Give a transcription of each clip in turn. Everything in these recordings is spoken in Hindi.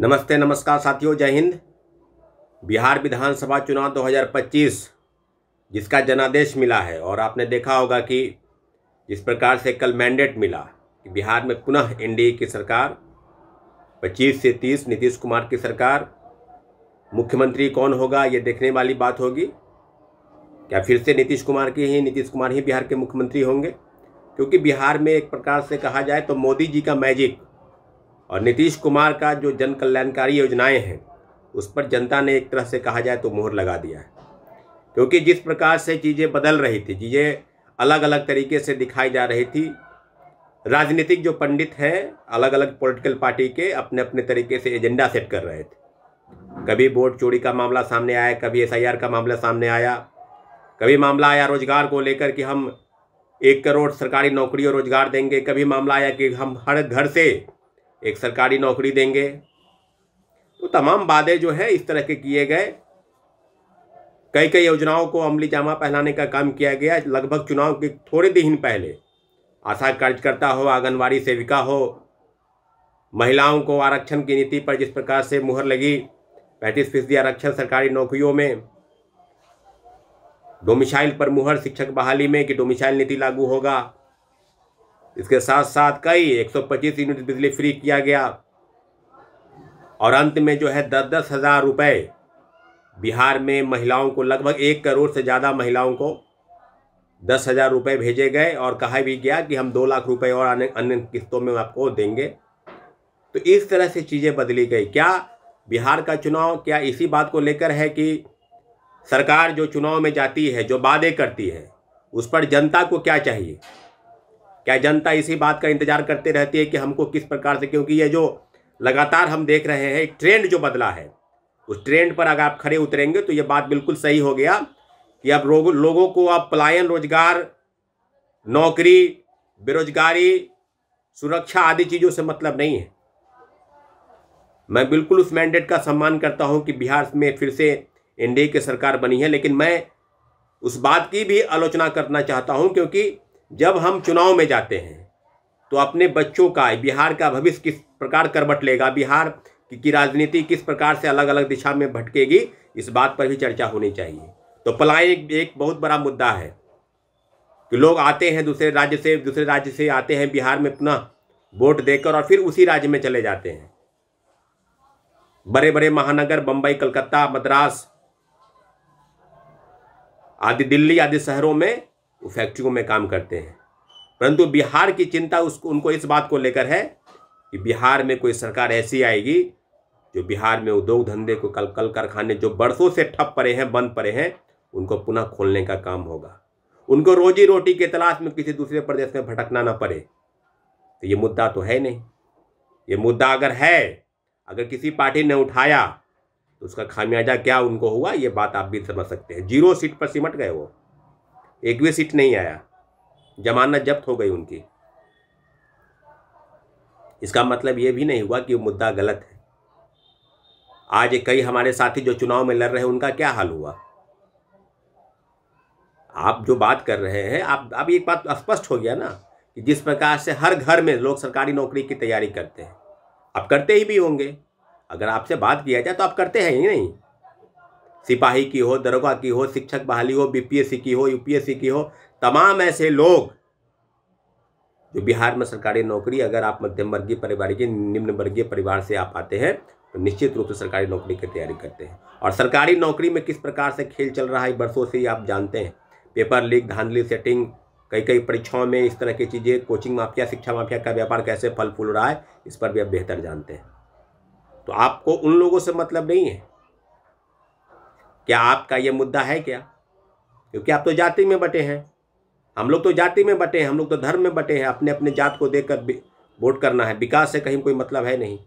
नमस्ते नमस्कार साथियों, जय हिंद। बिहार विधानसभा चुनाव 2025 जिसका जनादेश मिला है और आपने देखा होगा कि जिस प्रकार से कल मैंडेट मिला कि बिहार में पुनः एनडीए की सरकार 25 से 30 नीतीश कुमार की सरकार, मुख्यमंत्री कौन होगा ये देखने वाली बात होगी। क्या फिर से नीतीश कुमार ही बिहार के मुख्यमंत्री होंगे? क्योंकि बिहार में एक प्रकार से कहा जाए तो मोदी जी का मैजिक और नीतीश कुमार का जो जन कल्याणकारी योजनाएं हैं उस पर जनता ने एक तरह से कहा जाए तो मोहर लगा दिया है। क्योंकि जिस प्रकार से चीज़ें बदल रही थी, चीज़ें अलग अलग तरीके से दिखाई जा रही थी, राजनीतिक जो पंडित हैं अलग अलग पॉलिटिकल पार्टी के अपने अपने तरीके से एजेंडा सेट कर रहे थे। कभी वोट चोरी का मामला सामने आया, कभी SIR का मामला सामने आया, कभी मामला आया रोजगार को लेकर कि हम 1 करोड़ सरकारी नौकरी और रोजगार देंगे, कभी मामला आया कि हम हर घर से एक सरकारी नौकरी देंगे। तो तमाम वादे जो है इस तरह के किए गए। कई योजनाओं को अमली जामा पहनाने का काम किया गया। लगभग चुनाव के थोड़े दिन पहले आशा कार्यकर्ता हो, आंगनवाड़ी सेविका हो, महिलाओं को आरक्षण की नीति पर जिस प्रकार से मुहर लगी, 35% आरक्षण सरकारी नौकरियों में, डोमिसाइल पर मुहर शिक्षक बहाली में कि डोमिसाइल नीति लागू होगा। इसके साथ साथ कई 125 यूनिट बिजली फ्री किया गया और अंत में जो है 10-10 हज़ार रुपये बिहार में महिलाओं को, लगभग 1 करोड़ से ज़्यादा महिलाओं को 10,000 रुपये भेजे गए और कहा भी गया कि हम 2 लाख रुपए और अन्य किस्तों में आपको देंगे। तो इस तरह से चीज़ें बदली गई। क्या बिहार का चुनाव क्या इसी बात को लेकर है कि सरकार जो चुनाव में जाती है, जो वादे करती है, उस पर जनता को क्या चाहिए? क्या जनता इसी बात का इंतजार करते रहती है कि हमको किस प्रकार से, क्योंकि ये जो लगातार हम देख रहे हैं एक ट्रेंड जो बदला है, उस ट्रेंड पर अगर आप खड़े उतरेंगे तो ये बात बिल्कुल सही हो गया कि अब लोगों को अब पलायन, रोजगार, नौकरी, बेरोजगारी, सुरक्षा आदि चीज़ों से मतलब नहीं है। मैं बिल्कुल उस मैंडेट का सम्मान करता हूं कि बिहार में फिर से एनडीए की सरकार बनी है, लेकिन मैं उस बात की भी आलोचना करना चाहता हूं क्योंकि जब हम चुनाव में जाते हैं तो अपने बच्चों का, बिहार का भविष्य किस प्रकार करवट लेगा, बिहार की राजनीति किस प्रकार से अलग अलग दिशा में भटकेगी, इस बात पर भी चर्चा होनी चाहिए। तो पलायन एक बहुत बड़ा मुद्दा है कि लोग आते हैं दूसरे राज्य से आते हैं बिहार में पुनः वोट देकर और फिर उसी राज्य में चले जाते हैं। बड़े बड़े महानगर बम्बई, कलकत्ता, मद्रास आदि, दिल्ली आदि शहरों में फैक्ट्रियों में काम करते हैं। परंतु बिहार की चिंता उनको इस बात को लेकर है कि बिहार में कोई सरकार ऐसी आएगी जो बिहार में उद्योग धंधे को, कल कारखाने जो बरसों से ठप पड़े हैं, बंद पड़े हैं, उनको पुनः खोलने का काम होगा। उनको रोजी रोटी के तलाश में किसी दूसरे प्रदेश में भटकना ना पड़े। तो ये मुद्दा तो है नहीं। ये मुद्दा अगर है, अगर किसी पार्टी ने उठाया तो उसका खामियाजा क्या उनको हुआ, ये बात आप भी समझ सकते हैं। 0 सीट पर सिमट गए, वो एक भी सीट नहीं आया, जमानत जब्त हो गई उनकी। इसका मतलब ये भी नहीं हुआ कि वो मुद्दा गलत है। आज कई हमारे साथी जो चुनाव में लड़ रहे हैं उनका क्या हाल हुआ? आप जो बात कर रहे हैं, आप अब एक बात स्पष्ट हो गया ना कि जिस प्रकार से हर घर में लोग सरकारी नौकरी की तैयारी करते हैं, आप करते ही भी होंगे। अगर आपसे बात किया जाए तो आप करते हैं ही नहीं। सिपाही की हो, दरोगा की हो, शिक्षक बहाली हो, BPSC की हो, UPSC की हो, तमाम ऐसे लोग जो बिहार में सरकारी नौकरी, अगर आप मध्यम वर्गीय परिवार के, निम्न वर्गीय परिवार से आप आते हैं तो निश्चित रूप से सरकारी नौकरी की तैयारी करते हैं। और सरकारी नौकरी में किस प्रकार से खेल चल रहा है बरसों से ही आप जानते हैं। पेपर लीक, धांधली, सेटिंग, कई परीक्षाओं में इस तरह की चीज़ें, कोचिंग माफिया, शिक्षा माफिया का व्यापार कैसे फल फूल रहा है, इस पर भी आप बेहतर जानते हैं। तो आपको उन लोगों से मतलब नहीं है। क्या आपका ये मुद्दा है क्या? क्योंकि आप तो जाति में बटे हैं, हम लोग तो जाति में बटे हैं, हम लोग तो धर्म में बटे हैं। अपने अपने जात को देखकर वोट करना है, विकास से कहीं कोई मतलब है नहीं।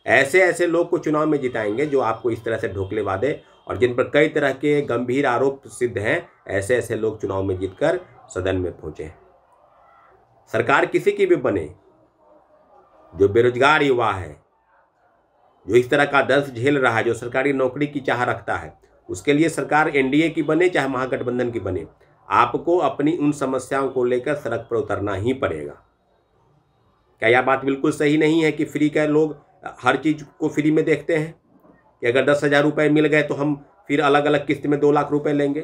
ऐसे लोग को चुनाव में जिताएंगे जो आपको इस तरह से ढोकले वादे और जिन पर कई तरह के गंभीर आरोप सिद्ध हैं, ऐसे लोग चुनाव में जीतकर सदन में पहुंचे। सरकार किसी की भी बने, जो बेरोजगार युवा है, जो इस तरह का दर्द झेल रहा है, जो सरकारी नौकरी की चाह रखता है, उसके लिए सरकार एनडीए की बने चाहे महागठबंधन की बने, आपको अपनी उन समस्याओं को लेकर सड़क पर उतरना ही पड़ेगा। क्या यह बात बिल्कुल सही नहीं है कि फ्री का लोग हर चीज़ को फ्री में देखते हैं कि अगर 10,000 रुपये मिल गए तो हम फिर अलग अलग किस्त में 2 लाख रुपए लेंगे?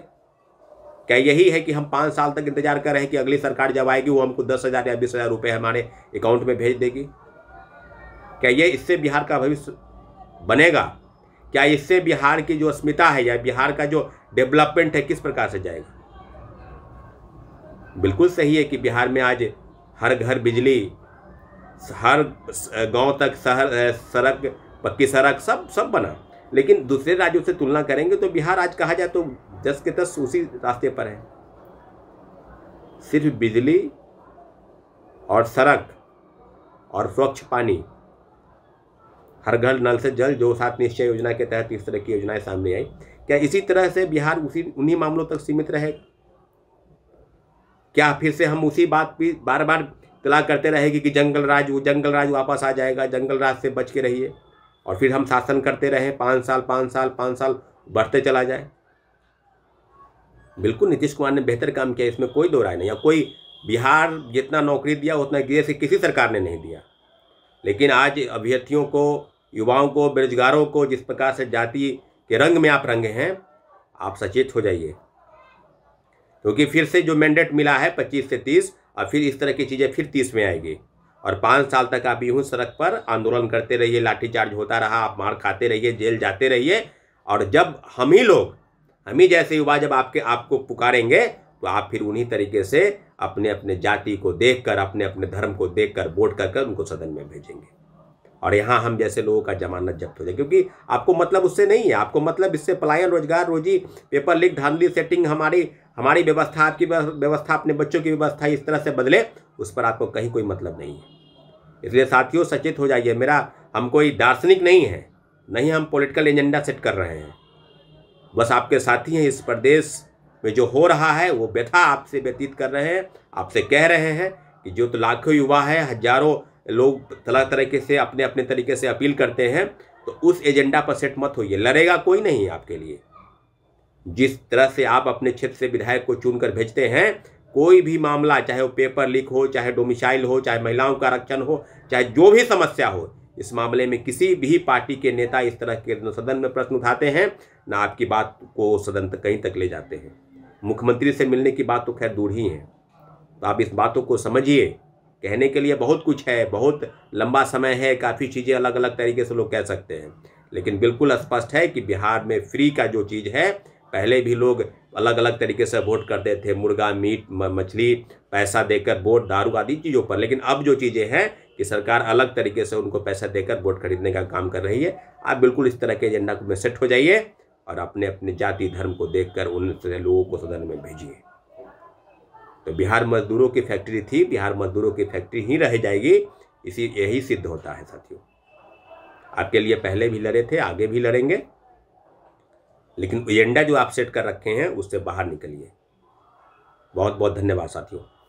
क्या यही है कि हम 5 साल तक इंतजार कर रहे हैं कि अगली सरकार जब आएगी वो हमको 10,000 या 20,000 रुपये हमारे अकाउंट में भेज देगी? क्या ये इससे बिहार का भविष्य बनेगा? क्या इससे बिहार की जो अस्मिता है या बिहार का जो डेवलपमेंट है किस प्रकार से जाएगा? बिल्कुल सही है कि बिहार में आज हर घर बिजली, हर गांव तक शहर सड़क, पक्की सड़क सब बना, लेकिन दूसरे राज्यों से तुलना करेंगे तो बिहार आज कहा जाए तो 10 के 10 उसी रास्ते पर है। सिर्फ बिजली और सड़क और स्वच्छ पानी, हर घर नल से जल, जो 7 निश्चय योजना के तहत इस तरह की योजनाएं सामने आई, क्या इसी तरह से बिहार उन्हीं मामलों तक सीमित रहेगा? क्या फिर से हम उसी बात पे बार बार तला करते रहेंगे कि जंगल राज वापस आ जाएगा, जंगल राज से बच के रहिए, और फिर हम शासन करते रहें 5 साल बढ़ते चला जाए? बिल्कुल नीतीश कुमार ने बेहतर काम किया, इसमें कोई दो राय नहीं। या कोई बिहार जितना नौकरी दिया उतना किसी सरकार ने नहीं दिया, लेकिन आज अभ्यर्थियों को, युवाओं को, बेरोजगारों को जिस प्रकार से जाति के रंग में आप रंगे हैं, आप सचेत हो जाइए, क्योंकि फिर से जो मैंडेट मिला है 25 से 30, और फिर इस तरह की चीज़ें फिर 30 में आएगी, और 5 साल तक आप यूँ सड़क पर आंदोलन करते रहिए, लाठीचार्ज होता रहा, आप मार खाते रहिए, जेल जाते रहिए, और जब हम ही जैसे युवा जब आपको पुकारेंगे तो आप फिर उन्हीं तरीके से अपने अपने जाति को देखकर, अपने अपने धर्म को देखकर वोट कर उनको सदन में भेजेंगे, और यहाँ हम जैसे लोगों का जमानत जब्त हो जाए, क्योंकि आपको मतलब उससे नहीं है। आपको मतलब इससे पलायन, रोजगार, रोजी, पेपर लीक, धांधली, सेटिंग, हमारी व्यवस्था, आपकी व्यवस्था, अपने बच्चों की व्यवस्था इस तरह से बदले, उस पर आपको कहीं कोई मतलब नहीं है। इसलिए साथियों सचेत हो जाइए। हम कोई दार्शनिक नहीं है, नहीं हम पॉलिटिकल एजेंडा सेट कर रहे हैं, बस आपके साथी हैं। इस प्रदेश में जो हो रहा है वो व्यथा आपसे व्यतीत कर रहे हैं, आपसे कह रहे हैं कि जो तो लाखों युवा है, हजारों लोग तरह तरीके से अपने अपने तरीके से अपील करते हैं, तो उस एजेंडा पर सेट मत होइए। लड़ेगा कोई नहीं आपके लिए। जिस तरह से आप अपने क्षेत्र से विधायक को चुनकर भेजते हैं, कोई भी मामला, चाहे वो पेपर लीक हो, चाहे डोमिसाइल हो, चाहे महिलाओं का आरक्षण हो, चाहे जो भी समस्या हो, इस मामले में किसी भी पार्टी के नेता इस तरह के सदन में प्रश्न उठाते हैं, ना आपकी बात को सदन तक कहीं तक ले जाते हैं। मुख्यमंत्री से मिलने की बात तो खैर दूर ही है। तो आप इस बातों को समझिए। कहने के लिए बहुत कुछ है, बहुत लंबा समय है, काफ़ी चीज़ें अलग अलग तरीके से लोग कह सकते हैं, लेकिन बिल्कुल स्पष्ट है कि बिहार में फ्री का जो चीज़ है, पहले भी लोग अलग अलग तरीके से वोट करते थे, मुर्गा, मीट, मछली, पैसा देकर वोट, दारू आदि चीज़ों पर, लेकिन अब जो चीज़ें हैं कि सरकार अलग तरीके से उनको पैसा देकर वोट खरीदने का काम कर रही है। आप बिल्कुल इस तरह के एजेंडा में सेट हो जाइए और अपने अपने जाति धर्म को देखकर उन लोगों को सदन में भेजिए। तो बिहार मजदूरों की फैक्ट्री थी, बिहार मजदूरों की फैक्ट्री ही रह जाएगी। यही सिद्ध होता है साथियों। आपके लिए पहले भी लड़े थे, आगे भी लड़ेंगे, लेकिन एजेंडा जो आप सेट कर रखे हैं उससे बाहर निकलिए। बहुत बहुत धन्यवाद साथियों।